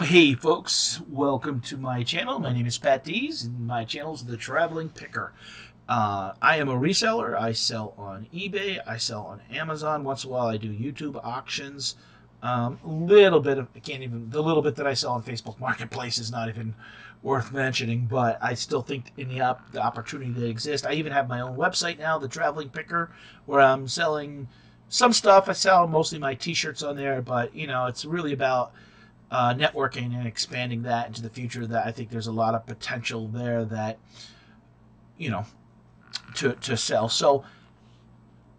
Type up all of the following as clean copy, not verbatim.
Hey folks, welcome to my channel. My name is Patdees and my channel is The Traveling Picker. I am a reseller. I sell on eBay. I sell on Amazon. Once in a while I do YouTube auctions. The little bit that I sell on Facebook Marketplace is not even worth mentioning, but I still think in the opportunity that exists. I even have my own website now, The Traveling Picker, where I'm selling some stuff. I sell mostly my t-shirts on there, but it's really about networking and expanding that into the future. That I think there's a lot of potential there that to sell. So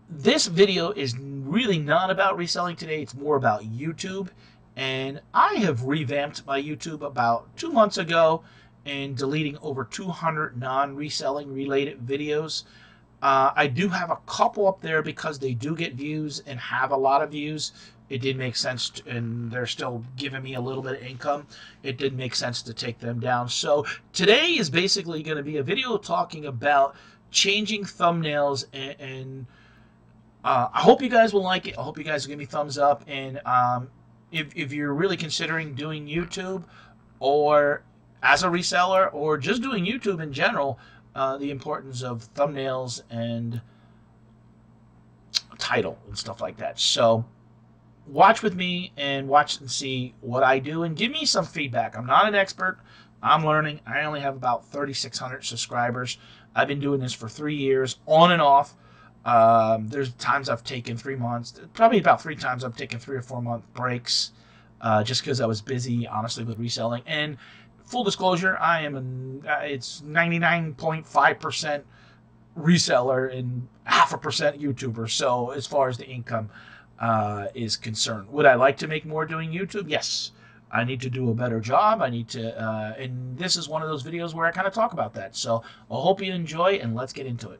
this video is really not about reselling today. It's more about YouTube, and I have revamped my YouTube about 2 months ago and deleting over 200 non-reselling related videos. I do have a couple up there because they do get views and have a lot of views. It did make sense, and they're still giving me a little bit of income. It did make sense to take them down. So today is basically going to be a video talking about changing thumbnails, and I hope you guys will like it. I hope you guys will give me thumbs up. And if you're really considering doing YouTube, or as a reseller, or just doing YouTube in general, the importance of thumbnails and title and stuff like that. So watch with me and watch and see what I do and give me some feedback. I'm not an expert. I'm learning. I only have about 3,600 subscribers. I've been doing this for 3 years, on and off. There's times I've taken 3 months, probably about 3 times I've taken 3 or 4 month breaks, just because I was busy, honestly, with reselling. And full disclosure, I am it's 99.5% reseller and 0.5% YouTuber. So as far as the income is concerned, would I like to make more doing YouTube? Yes. I need to do a better job. I need to, and this is one of those videos where I kind of talk about that. So I hope you enjoy, and let's get into it.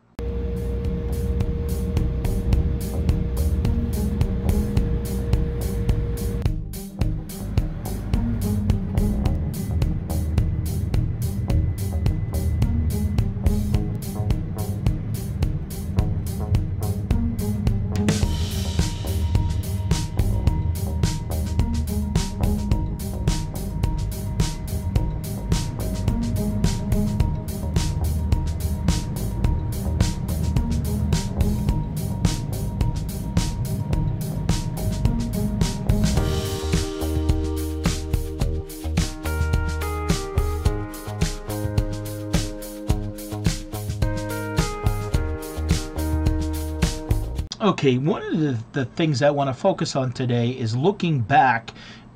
Okay, one of the things I want to focus on today is looking back,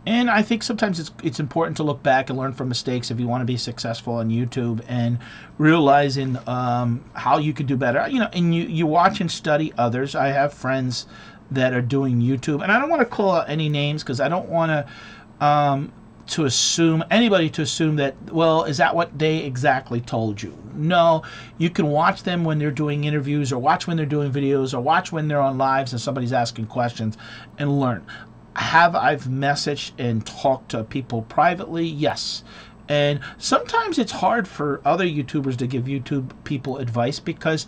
and I think sometimes it's important to look back and learn from mistakes if you want to be successful on YouTube, and realizing how you could do better. And you watch and study others. I have friends that are doing YouTube, and I don't want to call out any names because I don't want to assume that, well, is that what they exactly told you? No, you can watch them when they're doing interviews, or watch when they're doing videos, or watch when they're on lives and somebody's asking questions, and learn. I've messaged and talked to people privately? Yes. And sometimes it's hard for other YouTubers to give YouTube people advice, because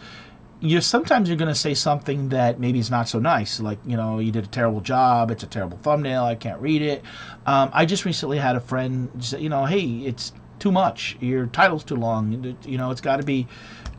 sometimes you're going to say something that maybe is not so nice, like, you did a terrible job, it's a terrible thumbnail, I can't read it. I just recently had a friend say, hey, it's too much, your title's too long, it's got to be.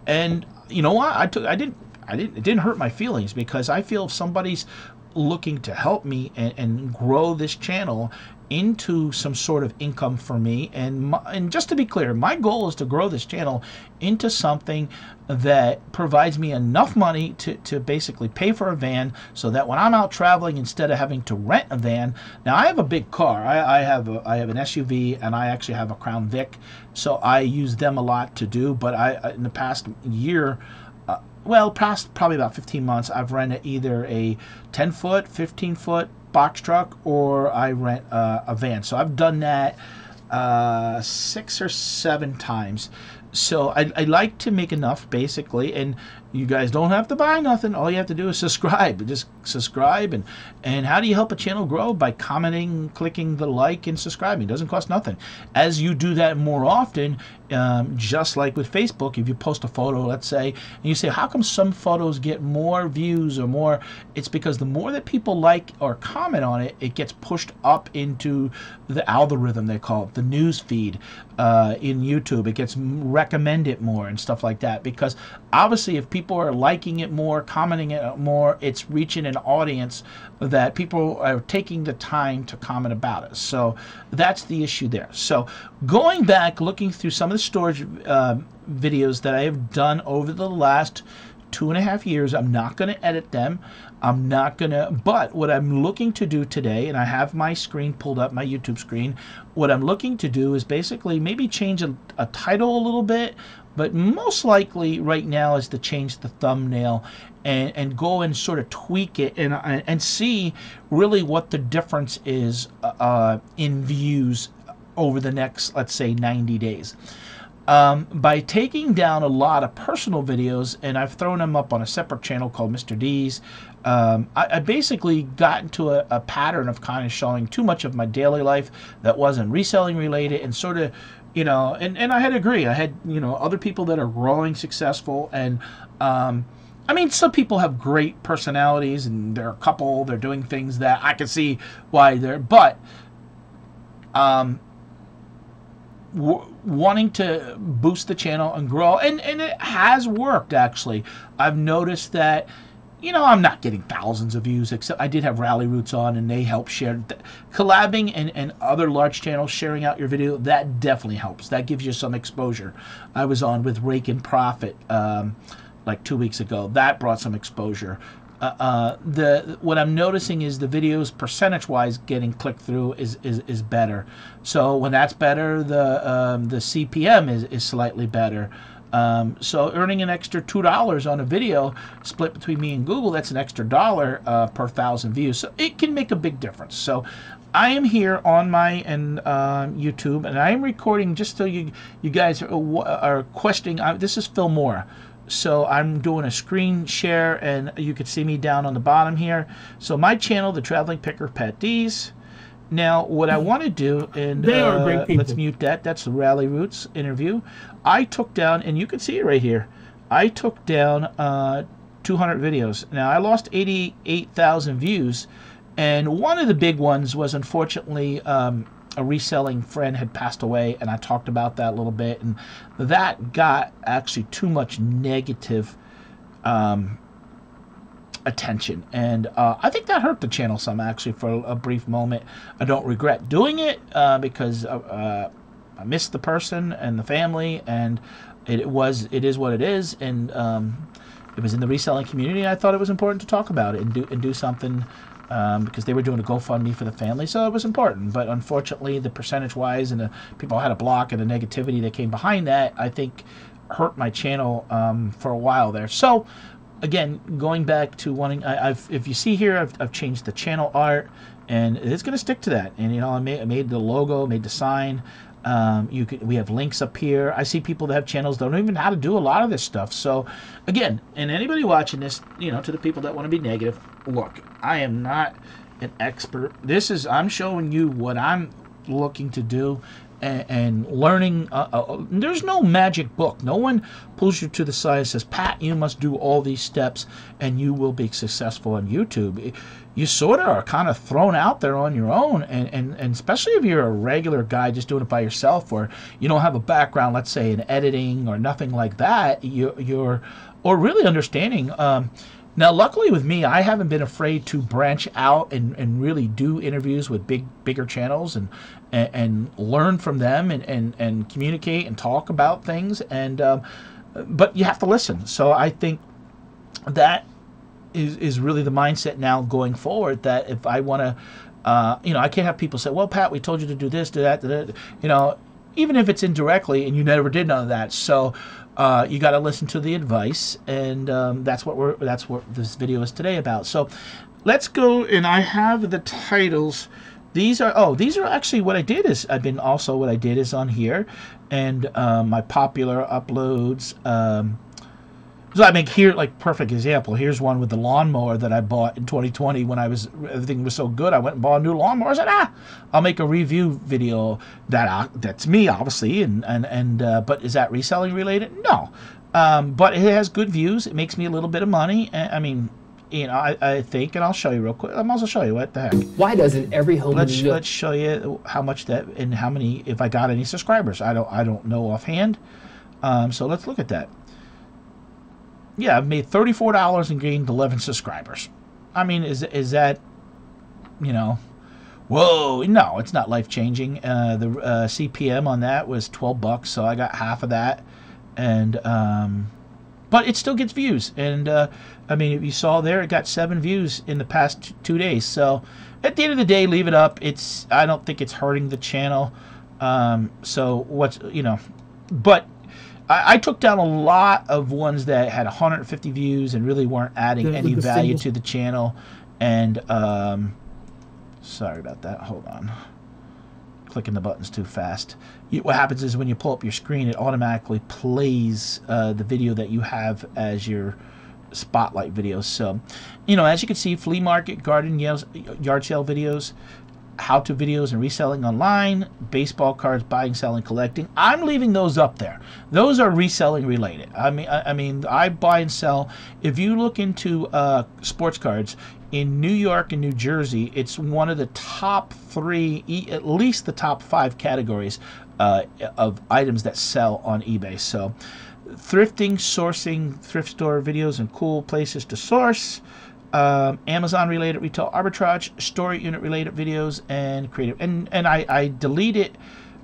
And you know what, it didn't hurt my feelings, because I feel if somebody's looking to help me and grow this channel into some sort of income for me, and just to be clear, my goal is to grow this channel into something that provides me enough money to basically pay for a van, so that when I'm out traveling, instead of having to rent a van. Now I have a big car. I have an SUV, and I actually have a Crown Vic, so I use them a lot to do. But in the past year, past probably about 15 months, I've rented either a 10-foot, 15-foot box truck, or I rent a van. So I've done that 6 or 7 times. So I like to make enough, basically, and you guys don't have to buy nothing. All you have to do is subscribe. Just subscribe, and how do you help a channel grow? By commenting, clicking the like, and subscribing. It doesn't cost nothing. As you do that more often, just like with Facebook, if you post a photo, let's say, and you say, how come some photos get more views or more? It's because the more that people like or comment on it, it gets pushed up into the algorithm, they call it, the news feed in YouTube. It gets recommended more and stuff like that, because obviously if people are liking it more, commenting it more, it's reaching an audience that people are taking the time to comment about it. So that's the issue there. So going back, looking through some of the storage videos that I have done over the last 2.5 years, I'm not going to edit them. I'm not going to, but what I'm looking to do today, and I have my screen pulled up, my YouTube screen, what I'm looking to do is basically maybe change a title a little bit, but most likely right now is to change the thumbnail and go and sort of tweak it and see really what the difference is in views over the next, let's say, 90 days. By taking down a lot of personal videos, and I've thrown them up on a separate channel called Mr. D's, I basically got into a pattern of kind of showing too much of my daily life that wasn't reselling related, and sort of, you know, and I had to agree. I had, you know, other people that are growing successful, and I mean, some people have great personalities, and they're a couple, they're doing things that I can see why they're, but wanting to boost the channel and grow, and it has worked, actually. I've noticed that, you know, I'm not getting thousands of views, except I did have Rally Roots on, and they help share. Collabing and other large channels sharing out your video, that definitely helps. That gives you some exposure. I was on with Rake and Profit like 2 weeks ago. That brought some exposure. What I'm noticing is the videos percentage-wise getting clicked through is better. So when that's better, the CPM is slightly better. So earning an extra $2 on a video split between me and Google, that's an extra $1 per 1,000 views. So it can make a big difference. So I am here on my YouTube, and I am recording just so you guys are questioning. This is Filmora. So I'm doing a screen share, and you can see me down on the bottom here. So my channel, the Traveling Picker, Patdees. Now, what I want to do, and they are great people. Let's mute that. That's the Rally Roots interview. I took down, and you can see it right here, I took down 200 videos. Now, I lost 88,000 views, and one of the big ones was, unfortunately, a reselling friend had passed away, and I talked about that a little bit, and that got actually too much negative attention, and I think that hurt the channel some, actually, for a brief moment. I don't regret doing it because I missed the person and the family, and it is what it is, and it was in the reselling community, and I thought it was important to talk about it and do something. Because they were doing a GoFundMe for the family, so it was important. But unfortunately, the percentage-wise and the people had a block and the negativity that came behind that, I think, hurt my channel for a while there. So, again, going back to wanting, if you see here, I've changed the channel art, and it's going to stick to that. And you know, I made the logo, made the sign. We have links up here. I see people that have channels that don't even know how to do a lot of this stuff. So, again, and anybody watching this, you know, to the people that want to be negative, look, I am not an expert. I'm showing you what I'm looking to do and learning. There's no magic book. No one pulls you to the side and says, Pat, you must do all these steps and you will be successful on YouTube. You sort of are kind of thrown out there on your own, and especially if you're a regular guy just doing it by yourself, or you don't have a background, let's say, in editing or nothing like that, or really understanding. Now, luckily with me, I haven't been afraid to branch out and really do interviews with bigger channels and learn from them and communicate and talk about things. But you have to listen. So I think that is really the mindset now going forward, that if I want to, you know, I can't have people say, well, Pat, we told you to do this, do that, you know, even if it's indirectly and you never did none of that. So you got to listen to the advice, and that's what this video is today about. So let's go, and I have the titles these are actually what I did is what I did is on here, and my popular uploads. So I mean, here, like, perfect example. Here's one with the lawnmower that I bought in 2020 when everything was so good. I went and bought a new lawnmower. I said, I'll make a review video. That's me, obviously, but is that reselling related? No, but it has good views. It makes me a little bit of money. I mean, you know, I think, and I'll show you real quick. I'll also show you what the heck. Why doesn't every home? Let's show you how much that and how many, if I got any subscribers. I don't know offhand. So let's look at that. Yeah, I've made $34 and gained 11 subscribers. I mean, is that, you know, whoa? No, it's not life changing. The CPM on that was $12, so I got half of that, and but it still gets views. And I mean, if you saw there, it got 7 views in the past 2 days. So at the end of the day, leave it up. I don't think it's hurting the channel. So what's, you know, but I took down a lot of ones that had 150 views and really weren't adding any value to the channel. And sorry about that. Hold on. Clicking the buttons too fast. What happens is when you pull up your screen, it automatically plays the video that you have as your spotlight videos. So, you know, as you can see, flea market, garden yard sale videos, how-to videos and reselling online, baseball cards, buying, selling, collecting. I'm leaving those up there. Those are reselling related. I mean, I buy and sell. If you look into sports cards in New York and New Jersey, it's one of the top 3, at least the top 5 categories of items that sell on eBay. So, thrifting, sourcing, thrift store videos, and cool places to source. Amazon related retail arbitrage, storage unit related videos, and creative. And I deleted.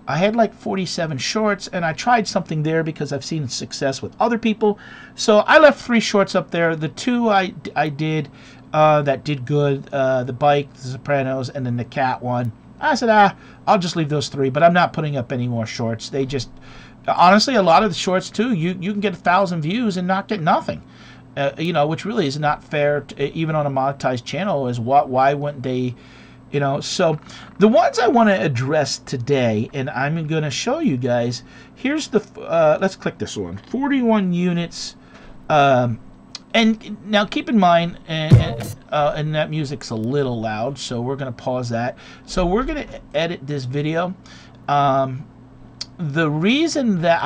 I had like 47 shorts, and I tried something there because I've seen success with other people. So I left 3 shorts up there. The 2 I did that did good, the bike, the Sopranos, and then the cat one. I said, I'll just leave those 3, but I'm not putting up any more shorts. They just, honestly, a lot of the shorts too, you can get 1,000 views and not get nothing. You know, which really is not fair, even on a monetized channel. Is why wouldn't they, you know? So the ones I want to address today, and I'm going to show you guys. Here's the let's click this one. 41 units. And now keep in mind, and that music's a little loud, so we're going to pause that. So we're going to edit this video. The reason that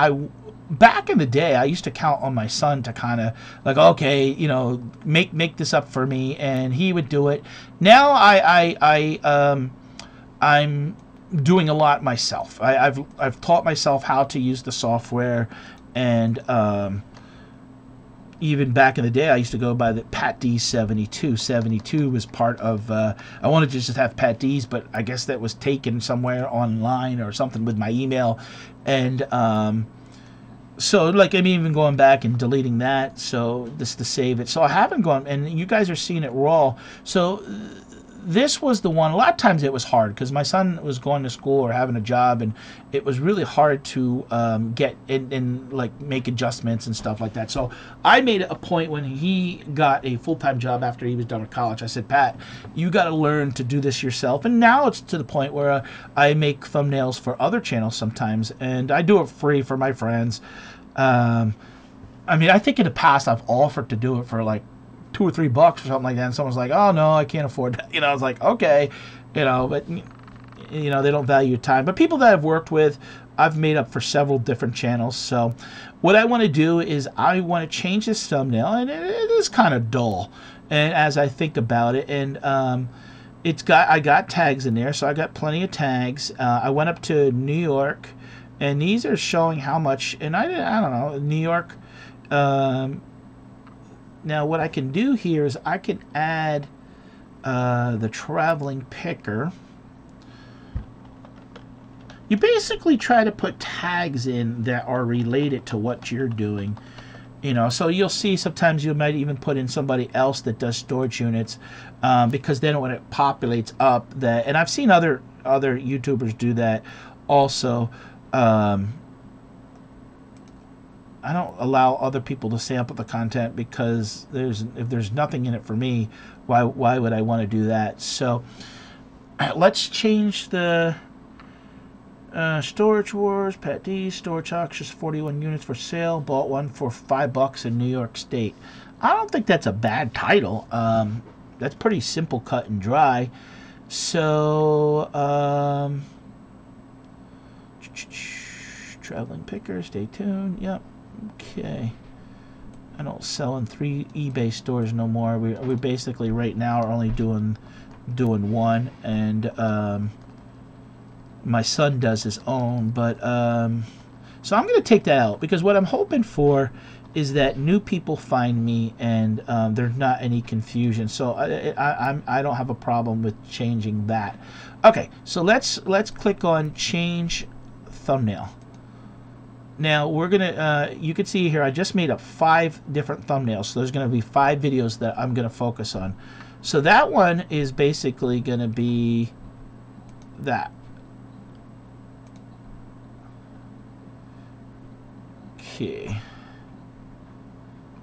back in the day, I used to count on my son to kind of like, okay, you know, make this up for me, and he would do it. Now I'm doing a lot myself. I've taught myself how to use the software, and even back in the day, I used to go by the Patdees 72. 72 was part of. I wanted to just have Patdees, but I guess that was taken somewhere online or something with my email, and so, like, I'm even going back and deleting that, so this to save it. So I haven't gone, and you guys are seeing it raw. So this was the one. A lot of times it was hard because my son was going to school or having a job, and it was really hard to get and like make adjustments and stuff like that. So I made a point when he got a full-time job after he was done with college. I said, Pat, you got to learn to do this yourself. And now it's to the point where I make thumbnails for other channels sometimes, and I do it free for my friends. I mean, I think in the past I've offered to do it for like $2 or $3 or something like that, and someone's like, oh no, I can't afford that. You know, I was like, okay, you know, but you know, they don't value time. But people that I've worked with, I've made up for several different channels. So what I want to do is I want to change this thumbnail, and it is kind of dull, and as I think about it, and I got tags in there, so I got plenty of tags. I went up to New York, and these are showing how much, and I don't know, New York. Now what I can do here is I can add the traveling picker. You basically try to put tags in that are related to what you're doing. You know, so you'll see sometimes you might even put in somebody else that does storage units, because then when it populates up that, and I've seen other YouTubers do that also. I don't allow other people to sample the content because if there's nothing in it for me, why would I want to do that? So let's change the Storage Wars. Patdees storage auctions, 41 units for sale. Bought one for $5 in New York State. I don't think that's a bad title. That's pretty simple, cut and dry. So, traveling picker, stay tuned. Yep. Okay. I don't sell in 3 eBay stores no more. We basically right now are only doing one, and my son does his own. But so I'm gonna take that out, because what I'm hoping for is that new people find me and there's not any confusion. So I don't have a problem with changing that. Okay, so let's click on change thumbnail. Now we're gonna you can see here I just made up 5 different thumbnails, so there's gonna be 5 videos that I'm gonna focus on. So that one is basically gonna be that. Okay.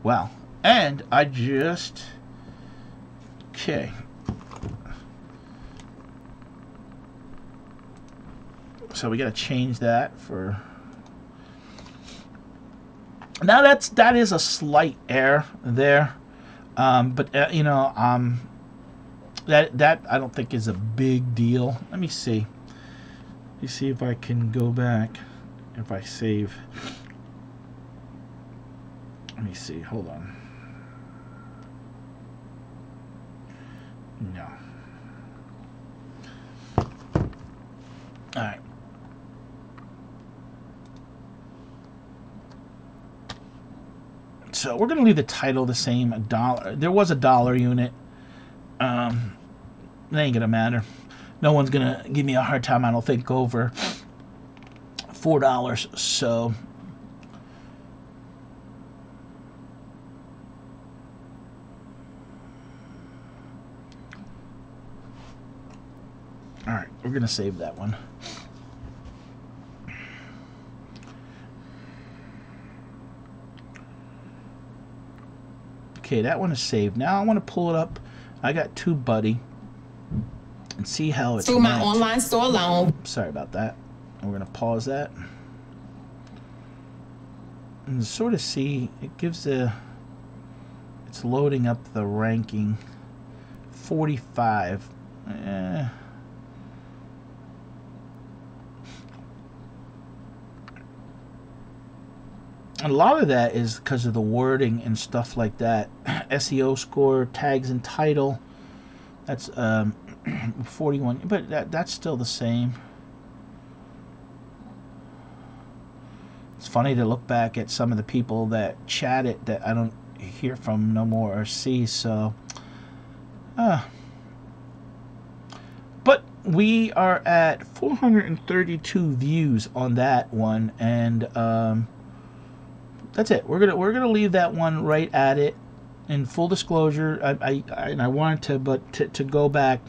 Wow. And I just, okay. So we got to change that for. Now that is a slight error there, but you know, that I don't think is a big deal. Let me see. Let me see if I can go back. If I save. Let me see. Hold on. No. All right. So we're going to leave the title the same, $1. There was a dollar unit. That ain't going to matter. No one's going to give me a hard time, I don't think, over $4. So all right, we're going to save that one. Okay, that one is saved. Now I want to pull it up. I got TubeBuddy and see how it's through my online store alone. Sorry about that. We're going to pause that and sort of see. It gives it's loading up the ranking. 45. A lot of that is because of the wording and stuff like that. SEO score, tags and title. That's 41, but that's still the same. It's funny to look back at some of the people that chat it that I don't hear from no more or see. So, but we are at 432 views on that one, and that's it. We're gonna leave that one right at it. In full disclosure, I wanted to, but to go back,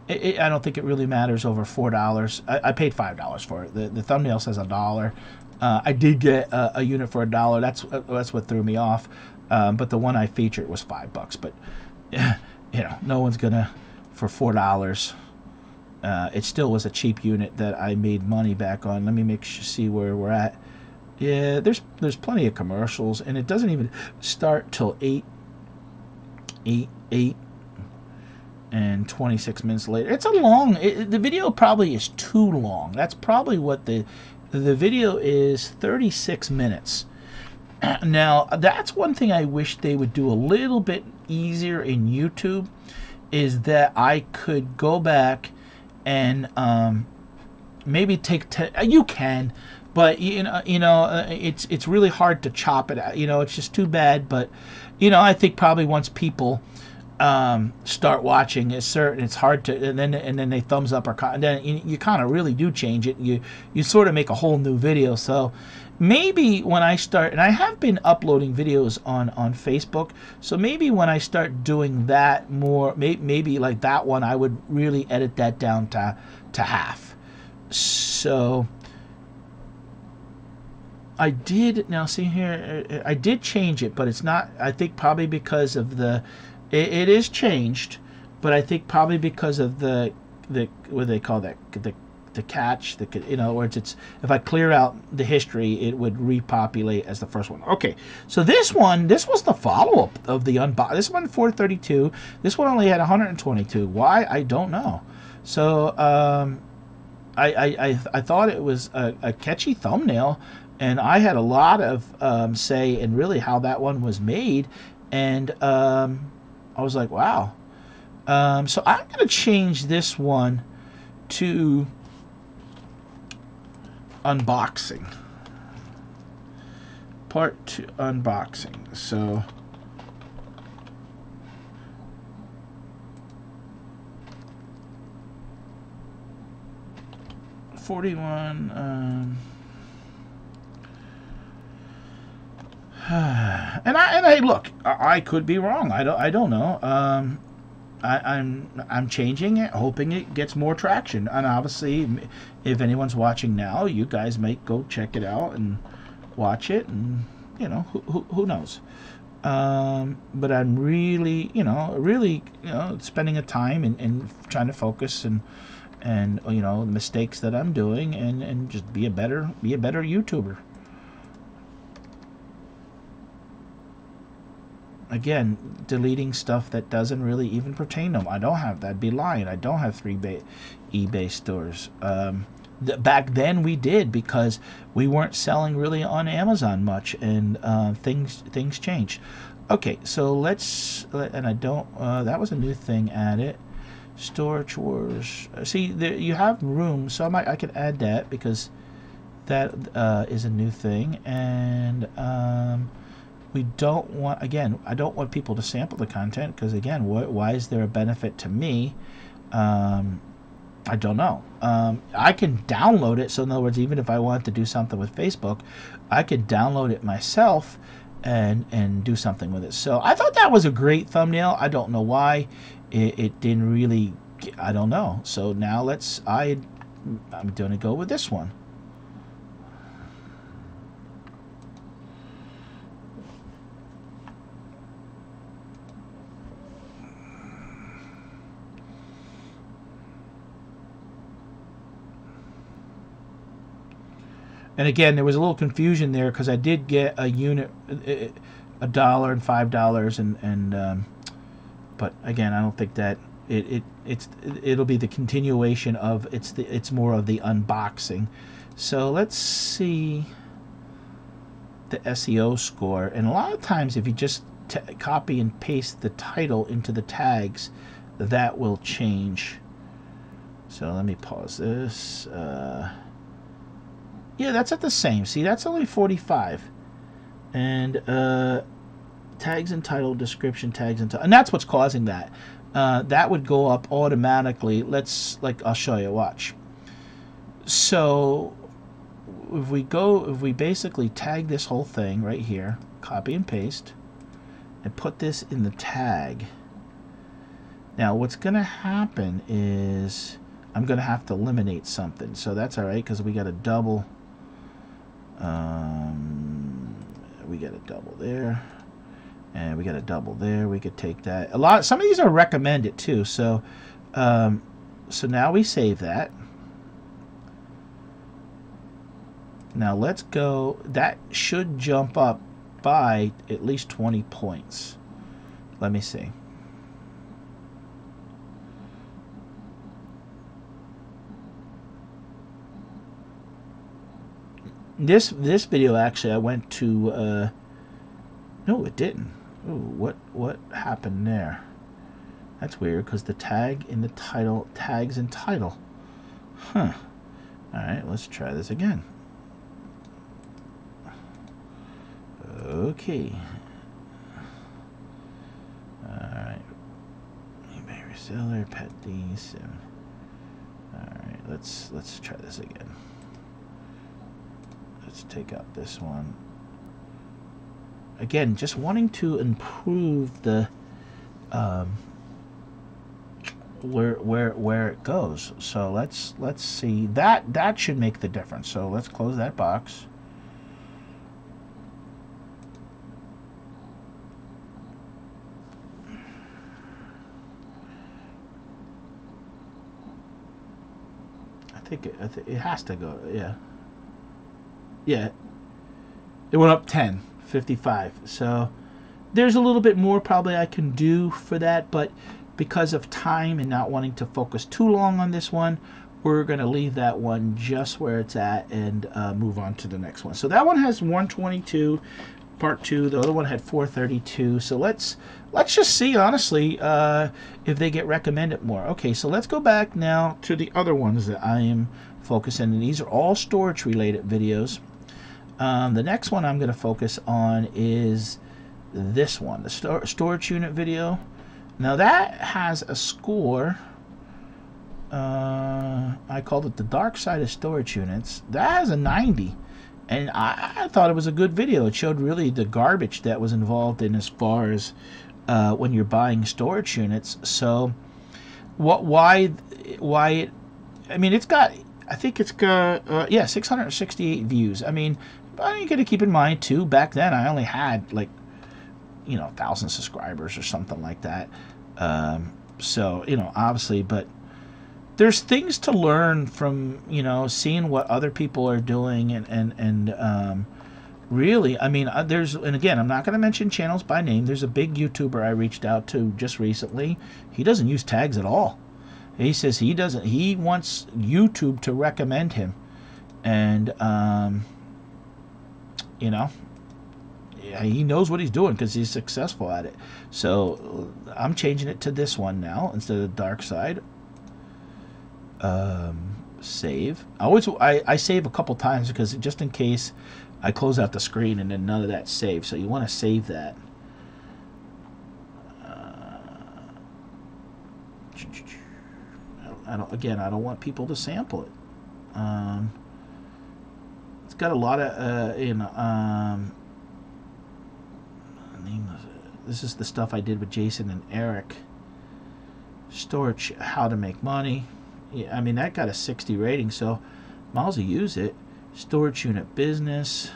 I don't think it really matters over $4. I paid $5 for it. The thumbnail says $1. I did get a unit for $1. That's what threw me off. But the one I featured was $5. But you know, no one's gonna for $4. It still was a cheap unit that I made money back on. Let me see where we're at. Yeah, there's plenty of commercials, and it doesn't even start till 8 and 26 minutes later. It's a long. The video probably is too long. That's probably what the video is. 36 minutes. Now that's one thing I wish they would do a little bit easier in YouTube, is that I could go back and maybe take you can. But it's really hard to chop it out. It's just too bad. But I think probably once people start watching, it's hard to, and then they thumbs up and then you kind of really do change it. You sort of make a whole new video. So maybe when I start, and I have been uploading videos on Facebook, so maybe when I start doing that more, maybe like that one, I would really edit that down to half. So I did, now see here, I did change it, but it's not, I think probably because of the, it is changed, but I think probably because of the what do they call that, the catch, in other words, it's, if I clear out the history, it would repopulate as the first one. Okay, so this was the follow-up of the unbox. This one 432. This one only had 122. Why? I don't know. So I thought it was a catchy thumbnail, and I had a lot of say in really how that one was made, and I was like, wow. So I'm going to change this one to unboxing. Part 2, unboxing. So $41. And I look, I could be wrong. I don't know. I'm changing it, hoping it gets more traction. And obviously, if anyone's watching now, you guys might go check it out and watch it, and who knows. But I'm really, spending a time and trying to focus and the mistakes that I'm doing, and just be a better YouTuber. Again, deleting stuff that doesn't really even pertain to them. I don't have that. I'd be lying. I don't have 3 eBay stores. Back then we did, because we weren't selling really on Amazon much, and things changed. Okay, so and I don't, that was a new thing added. Storage wars. See, there you have room, so I could add that, because that is a new thing. And we don't want, again, I don't want people to sample the content, because again, why is there a benefit to me? I don't know. I can download it, so in other words, even if I wanted to do something with Facebook, I could download it myself and do something with it. So I thought that was a great thumbnail. I don't know why it didn't really, I don't know. So now I'm gonna go with this one. And again, there was a little confusion there, because I did get a unit, $1 and $5, and but again, I don't think that it'll be the continuation of it's more of the unboxing. So let's see the SEO score, and a lot of times if you just copy and paste the title into the tags, that will change. So let me pause this. Yeah, that's at the same. See, that's only 45. And tags and title, description, tags and title. And that's what's causing that. That would go up automatically. I'll show you, watch. So if we basically tag this whole thing right here, copy and paste, and put this in the tag. Now what's going to happen is I'm going to have to eliminate something. So that's all right, because we got a double. We got a double there, and we got a double there. We could take that. Some of these are recommended too. So, so now we save that. Now let's go. That should jump up by at least 20 points. Let me see. This video, actually, I went to no, it didn't. Ooh, what happened there? That's weird, because the tag in the title, tags in title. Huh. Alright, let's try this again. Okay. Alright. eBay reseller, Patdees. Alright, let's try this again. Let's take out this one. Again, just wanting to improve the where it goes. So let's see. That should make the difference. So let's close that box. think it has to go. Yeah. Yeah. It went up 10, 55. So there's a little bit more probably I can do for that, but because of time and not wanting to focus too long on this one, we're going to leave that one just where it's at and move on to the next one. So that one has 122 part 2. The other one had 432. So let's just see, honestly, if they get recommended more. Okay, so let's go back now to the other ones that I am focusing, and these are all storage related videos. The next one I'm going to focus on is this one, the storage unit video. Now that has a score, I called it the dark side of storage units. That has a 90, and I thought it was a good video. It showed really the garbage that was involved in as far as when you're buying storage units. So why it, I mean, it's got, I think it's got, yeah, 668 views. I mean, but you got to keep in mind too, back then I only had like, 1,000 subscribers or something like that. So, obviously, but there's things to learn from, seeing what other people are doing and really, I mean, and again, I'm not going to mention channels by name. There's a big YouTuber I reached out to just recently. He doesn't use tags at all. He says he wants YouTube to recommend him. And, he knows what he's doing because he's successful at it. So I'm changing it to this one now instead of the dark side. Save. I save a couple times because just in case I close out the screen and then none of that's saved. So you want to save that. I don't want people to sample it. It's got a lot of this is the stuff I did with Jason and Eric. Storage, how to make money. Yeah, I mean, that got a 60 rating, so might as well use it. Storage unit business.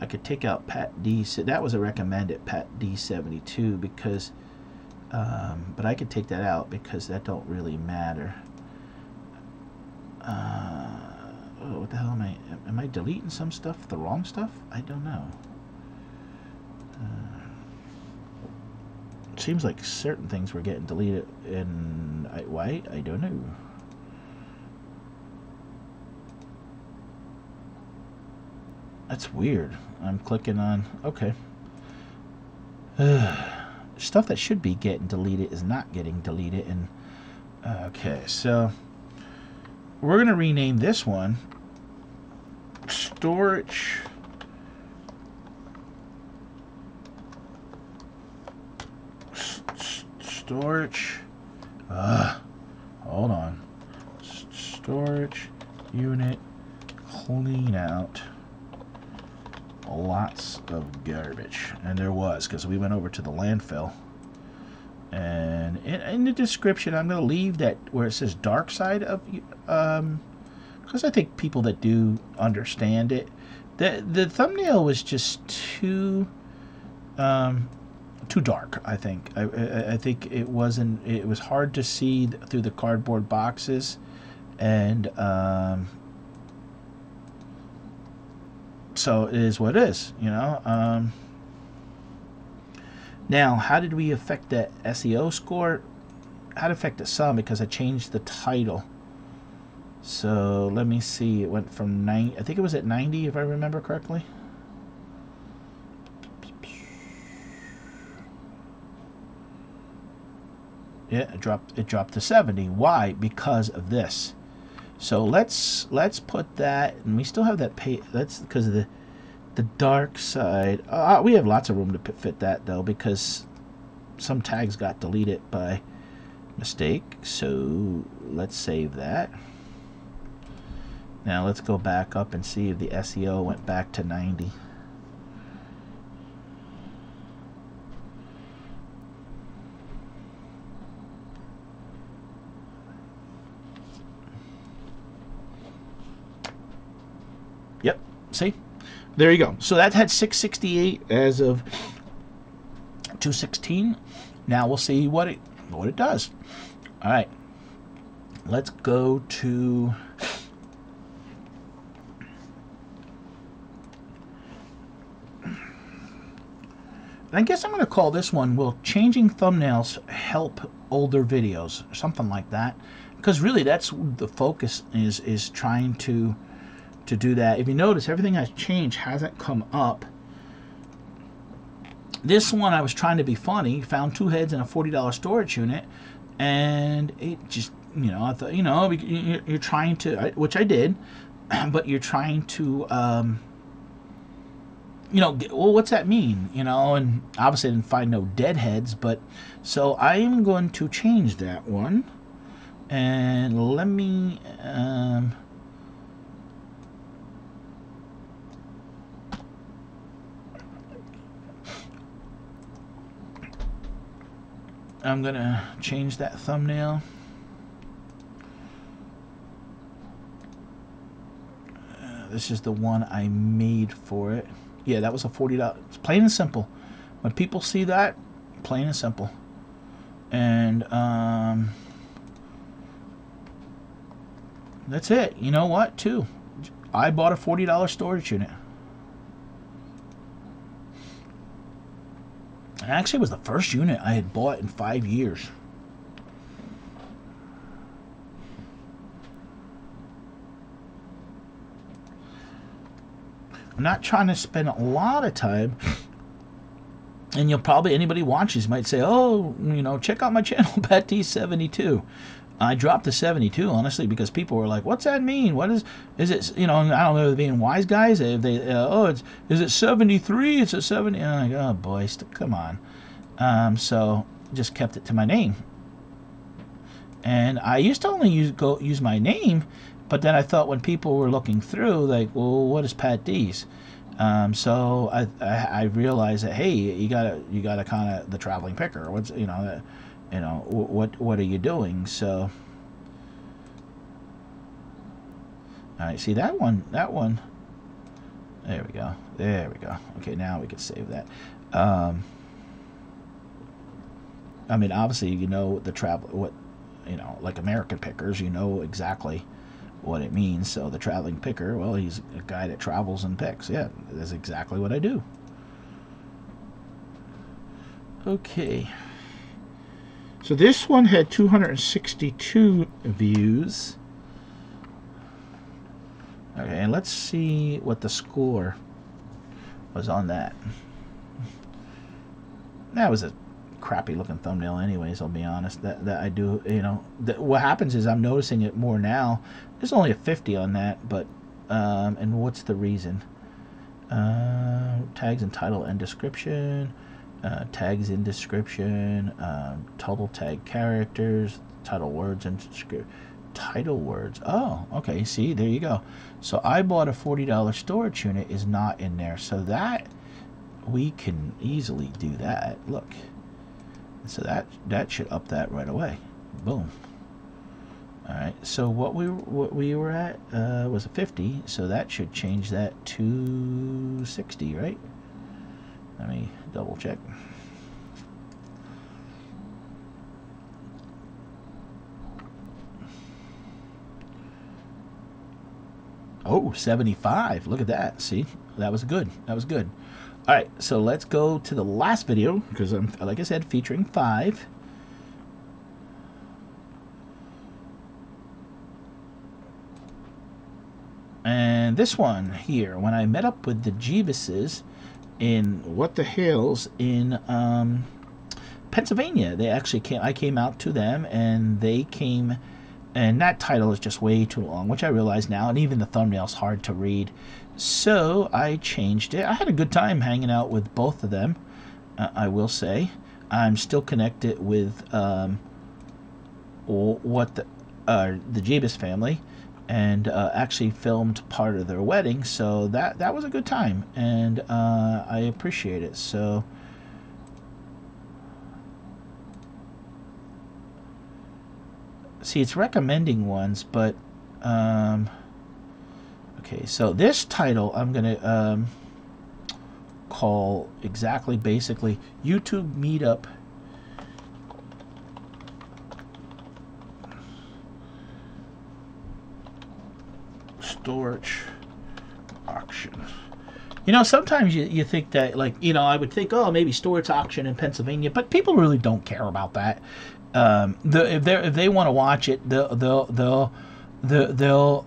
I could take out Patdees. That was a recommended Patdees 72 because, but I could take that out because that don't really matter. Oh, what the hell am I deleting some stuff? The wrong stuff? I don't know. Seems like certain things were getting deleted, and why? I don't know. That's weird. I'm clicking on okay. Stuff that should be getting deleted is not getting deleted, and okay, so we're gonna rename this one storage. Storage, hold on, storage unit clean out lots of garbage. And there was, because we went over to the landfill. And in the description I'm going to leave that where it says dark side of because I think people that do understand it, the thumbnail was just too dark. I think I think it wasn't, it was hard to see through the cardboard boxes, and so it is what it is, you know. Now, how did we affect that SEO score? How to affect it some, because I changed the title. So let me see, it went from 90, I think it was at 90 if I remember correctly. Yeah, it dropped to 70. Why? Because of this. So let's put that, and we still have that page. That's because of the dark side. We have lots of room to fit that though, because some tags got deleted by mistake. So let's save that. Now let's go back up and see if the SEO went back to 90. Yep, see? There you go. So that had 668 as of 2/16. Now we'll see what it does. All right. Let's go to I guess I'm going to call this one, will changing thumbnails help older videos, or something like that, because really that's the focus, is trying to do that. If you notice, everything I've changed hasn't come up. This one, I was trying to be funny, found 2 heads in a $40 storage unit, and it just, I thought, you're trying to, which I did, but you're trying to, well, what's that mean? And obviously I didn't find no deadheads, but so I am going to change that one. And let me, I'm going to change that thumbnail. This is the one I made for it. Yeah, that was a $40. It's plain and simple. When people see that, plain and simple. And that's it. You know what, too? I bought a $40 storage unit. Actually, it was the first unit I had bought in 5 years. I'm not trying to spend a lot of time, and you'll probably, anybody watches might say, oh, check out my channel, Patdees 72. I dropped to 72, honestly, because people were like, what's that mean? What is it, I don't know, they're being wise guys. If they, is it 73? It's a 70. I'm like, oh, boy, come on. So just kept it to my name. And I used to only use my name, but then I thought when people were looking through, like, well, what is Patdees? So I realized that, hey, you gotta kind of the traveling picker. What's what are you doing? So, all right, see that one. There we go. Okay, now we can save that. I mean, obviously, the travel, like American pickers, exactly what it means. So the traveling picker, well, he's a guy that travels and picks. Yeah, that's exactly what I do. Okay. So this one had 262 views. Okay, and let's see what the score was on that. That was a crappy looking thumbnail anyways, I'll be honest. That I do, what happens is I'm noticing it more now. There's only a 50 on that, but and what's the reason? Tags and title and description, tags in description, total tag characters, title words and title words. Oh, okay, see, there you go. So I bought a $40 storage unit is not in there, so that we can easily do that. Look. So that should up that right away. Boom. All right. So what we were at was a 50. So that should change that to 60, right? Let me double check. Oh, 75. Look at that. See, that was good. That was good. All right, so let's go to the last video, because I'm, like I said, featuring 5. And this one here, when I met up with the Jeevuses in What the Hills in Pennsylvania, they actually came. I came out to them, and they came. And that title is just way too long, which I realize now, and even the thumbnail's hard to read. So I changed it. I had a good time hanging out with both of them, I will say. I'm still connected with the Jeebus family, and actually filmed part of their wedding, so that was a good time, and I appreciate it. So see, it's recommending ones, but okay, so this title I'm gonna call exactly, basically, YouTube Meetup Storage Auction. You know, sometimes you think that, like, you know, I would think, oh, maybe Stewart's auction in Pennsylvania, but people really don't care about that. If they want to watch it, they'll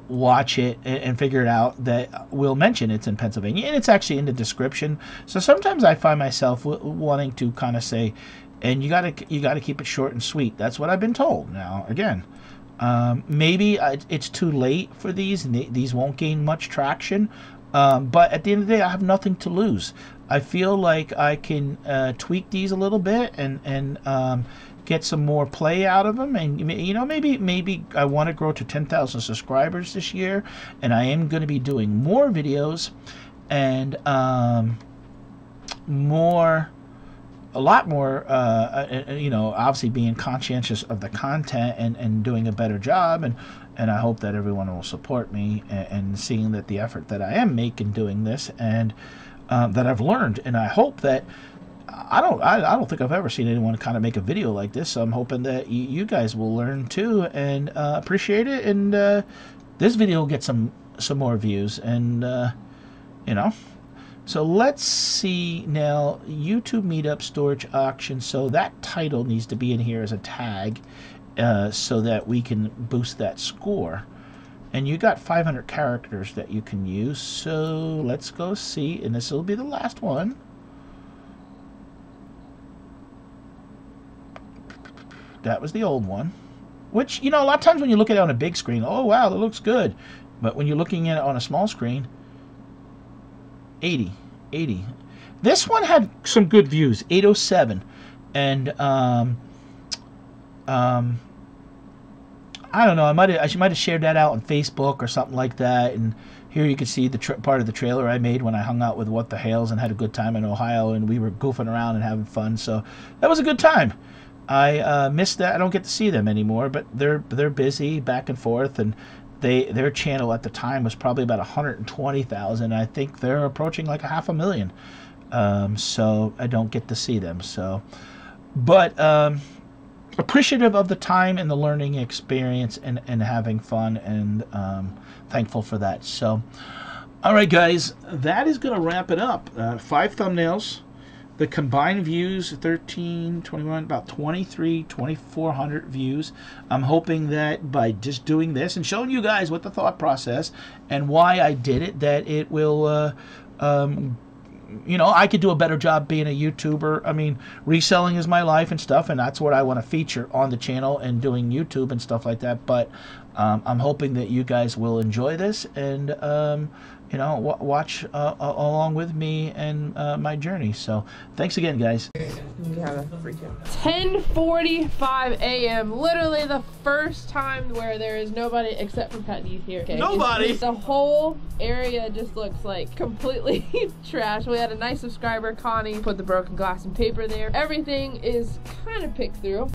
watch it and figure it out. That we'll mention it's in Pennsylvania, and it's actually in the description. So sometimes I find myself wanting to kind of say, and you gotta keep it short and sweet. That's what I've been told. Now again, maybe it's too late for these, and these won't gain much traction. But at the end of the day, I have nothing to lose. I feel like I can tweak these a little bit and get some more play out of them. And, you know, maybe I want to grow to 10,000 subscribers this year, and I am going to be doing more videos and a lot more, you know, obviously being conscientious of the content and doing a better job. And I hope that everyone will support me and seeing that the effort that I am making doing this, and that I've learned. And I hope that I don't think I've ever seen anyone kind of make a video like this. So I'm hoping that you guys will learn too and appreciate it. And this video will get some more views. And you know. So let's see now, YouTube Meetup Storage Auction. So that title needs to be in here as a tag so that we can boost that score. And you got 500 characters that you can use. So let's go see, and this will be the last one. That was the old one. Which, you know, a lot of times when you look at it on a big screen, oh wow, that looks good. But when you're looking at it on a small screen, 80. This one had some good views, 807. And I don't know, I might have shared that out on Facebook or something like that. And here you can see the part of the trailer I made when I hung out with What the Hales and had a good time in Ohio, and we were goofing around and having fun. So that was a good time. I missed that. I don't get to see them anymore, but they're busy back and forth, and their channel at the time was probably about 120,000. I think they're approaching like 500,000. So I don't get to see them. So, but appreciative of the time and the learning experience and having fun, and thankful for that. So, all right, guys, that is going to wrap it up. 5 thumbnails. The combined views, 13, 21, about 2,400 views. I'm hoping that by just doing this and showing you guys what the thought process and why I did it, that it will, you know, I could do a better job being a YouTuber. I mean, reselling is my life and stuff, and that's what I want to feature on the channel and doing YouTube and stuff like that. But I'm hoping that you guys will enjoy this and, you know, watch along with me and my journey. So thanks again, guys. 10:45 a.m. Literally the first time where there is nobody except for Patdees here. Okay? Nobody. The whole area just looks like completely trash. We had a nice subscriber, Connie, put the broken glass and paper there. Everything is kind of picked through.